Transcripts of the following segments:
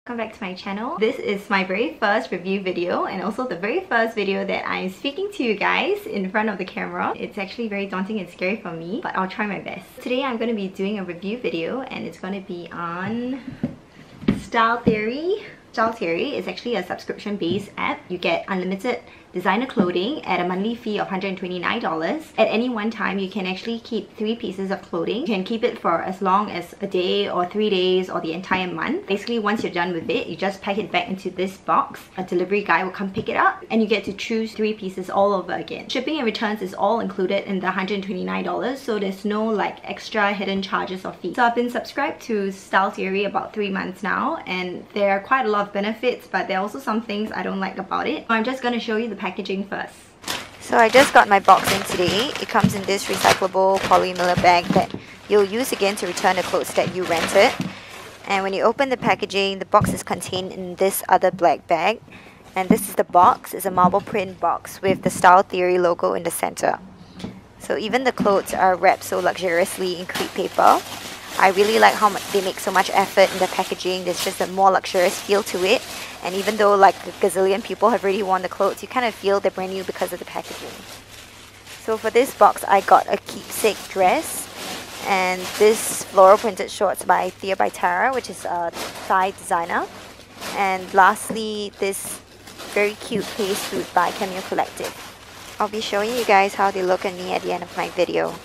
Welcome back to my channel. This is my very first review video and also the very first video that I'm speaking to you guys in front of the camera. It's actually very daunting and scary for me, but I'll try my best. Today I'm going to be doing a review video and it's going to be on Style Theory. Style Theory is actually a subscription-based app. You get unlimited designer clothing at a monthly fee of $129. At any one time, you can actually keep 3 pieces of clothing. You can keep it for as long as a day or 3 days or the entire month. Basically, once you're done with it, you just pack it back into this box. A delivery guy will come pick it up and you get to choose 3 pieces all over again. Shipping and returns is all included in the $129, so there's no like extra hidden charges or fees. So I've been subscribed to Style Theory about 3 months now and there are quite a lot of benefits, but there are also some things I don't like about it. I'm just going to show you the packaging first. So I just got my box in today. It comes in this recyclable polymer bag that you'll use again to return the clothes that you rented. And when you open the packaging, the box is contained in this other black bag. And this is the box. It's a marble print box with the Style Theory logo in the center. So even the clothes are wrapped so luxuriously in crepe paper. I really like how they make so much effort in the packaging. There's just a more luxurious feel to it. And even though like a gazillion people have already worn the clothes, you kind of feel they're brand new because of the packaging. So for this box, I got a keepsake dress and this floral printed shorts by Thea by Tara, which is a Thai designer. And lastly, this very cute paste suit by Cameo Collective. I'll be showing you guys how they look on me at the end of my video.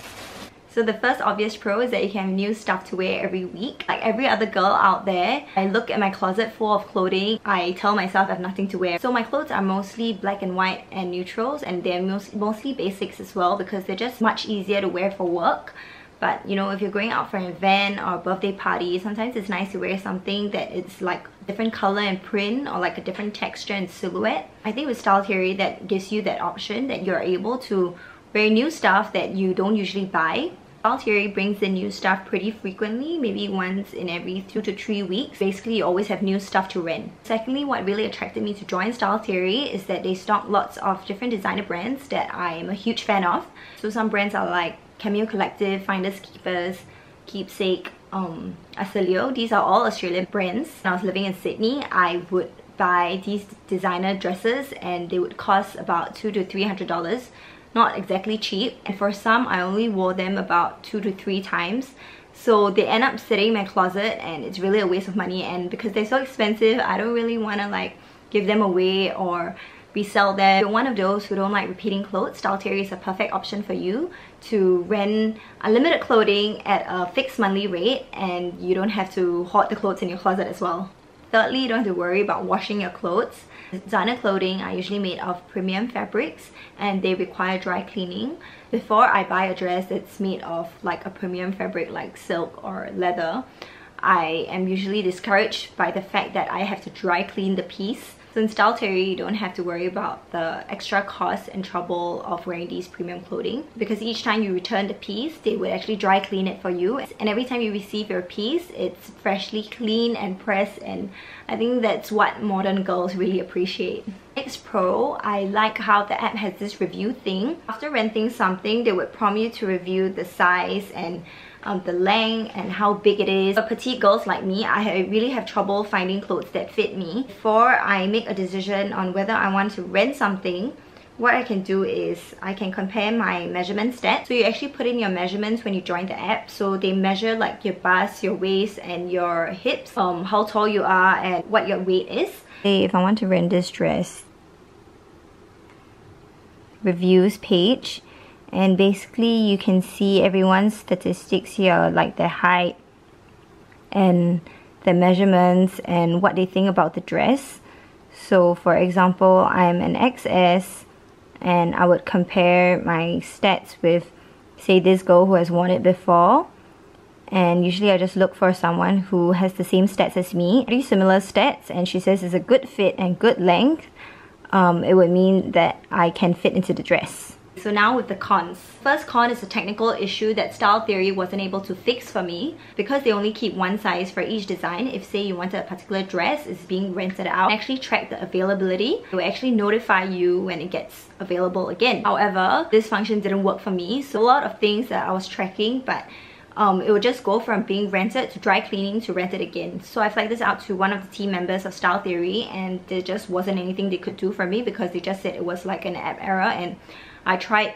So the first obvious pro is that you can have new stuff to wear every week. Like every other girl out there, I look at my closet full of clothing, I tell myself I have nothing to wear. So my clothes are mostly black and white and neutrals, and they're mostly basics as well because they're just much easier to wear for work. But you know, if you're going out for an event or a birthday party, sometimes it's nice to wear something that is like different color and print or like a different texture and silhouette. I think with Style Theory that gives you that option that you're able to wear new stuff that you don't usually buy. Style Theory brings in new stuff pretty frequently, maybe once in every 2 to 3 weeks. Basically, you always have new stuff to rent. Secondly, what really attracted me to join Style Theory is that they stock lots of different designer brands that I am a huge fan of. So some brands are like Cameo Collective, Finders Keepers, Keepsake, Asilio. These are all Australian brands. When I was living in Sydney, I would buy these designer dresses and they would cost about $200 to $300. Not exactly cheap, and for some I only wore them about 2 to 3 times, so they end up sitting in my closet and it's really a waste of money. And because they're so expensive, I don't really want to like give them away or resell them. If you're one of those who don't like repeating clothes, Style Theory is a perfect option for you to rent unlimited clothing at a fixed monthly rate and you don't have to hoard the clothes in your closet as well. Thirdly, you don't have to worry about washing your clothes. Designer clothing are usually made of premium fabrics and they require dry cleaning. Before I buy a dress that's made of like a premium fabric like silk or leather, I am usually discouraged by the fact that I have to dry clean the piece. So in Style Theory, you don't have to worry about the extra cost and trouble of wearing these premium clothing because each time you return the piece, they would actually dry clean it for you. And every time you receive your piece, it's freshly cleaned and pressed, and I think that's what modern girls really appreciate. Next pro, I like how the app has this review thing. After renting something, they would prompt you to review the size and the length and how big it is. For petite girls like me, I really have trouble finding clothes that fit me. Before I make a decision on whether I want to rent something, what I can do is I can compare my measurement stats. So you actually put in your measurements when you join the app. So they measure like your bust, your waist and your hips, how tall you are and what your weight is. If I want to rent this dress, reviews page, and basically you can see everyone's statistics here, like their height and their measurements and what they think about the dress. So for example, I'm an XS and I would compare my stats with say this girl who has worn it before, and usually I just look for someone who has the same stats as me, pretty similar stats, and she says it's a good fit and good length. It would mean that I can fit into the dress. So now with the cons. First con is a technical issue that Style Theory wasn't able to fix for me because they only keep one size for each design. If say you wanted a particular dress is being rented out, actually track the availability. It will actually notify you when it gets available again. However, this function didn't work for me. So a lot of things that I was tracking, but it would just go from being rented to dry cleaning to rented again. So I flagged this out to one of the team members of Style Theory, and there just wasn't anything they could do for me because they just said it was like an app error, and I tried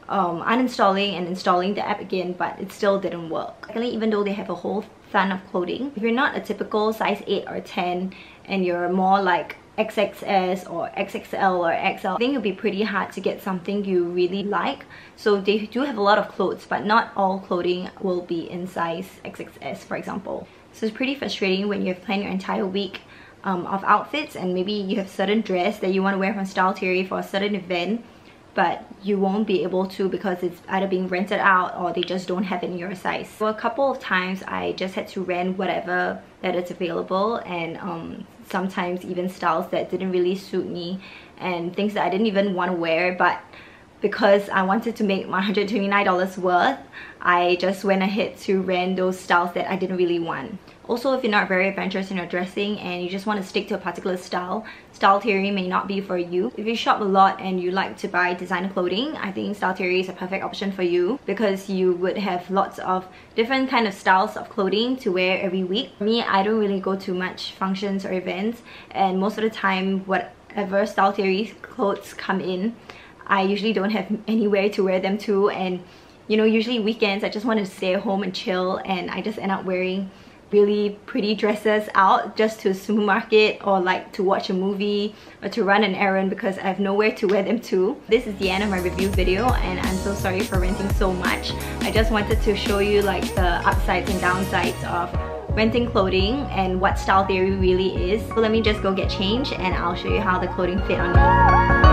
uninstalling and installing the app again, but it still didn't work. Secondly, even though they have a whole ton of clothing, if you're not a typical size 8 or 10 and you're more like XXS or XXL or XL, I think it'll be pretty hard to get something you really like. So they do have a lot of clothes, but not all clothing will be in size XXS, for example. So it's pretty frustrating when you have planned your entire week of outfits, and maybe you have certain dress that you want to wear from Style Theory for a certain event, but you won't be able to because it's either being rented out or they just don't have it in your size. So a couple of times I just had to rent whatever that is available, and sometimes even styles that didn't really suit me and things that I didn't even want to wear, but because I wanted to make my $129 worth, I just went ahead to rent those styles that I didn't really want. Also, if you're not very adventurous in your dressing and you just want to stick to a particular style, Style Theory may not be for you. If you shop a lot and you like to buy designer clothing, I think Style Theory is a perfect option for you because you would have lots of different kind of styles of clothing to wear every week. For me, I don't really go to much functions or events, and most of the time whatever Style Theory clothes come in, I usually don't have anywhere to wear them to, and you know, usually weekends I just want to stay at home and chill, and I just end up wearing really pretty dresses out just to supermarket or like to watch a movie or to run an errand because I have nowhere to wear them to. This is the end of my review video, and I'm so sorry for renting so much. I just wanted to show you like the upsides and downsides of renting clothing and what Style Theory really is. So let me just go get changed and I'll show you how the clothing fit on me.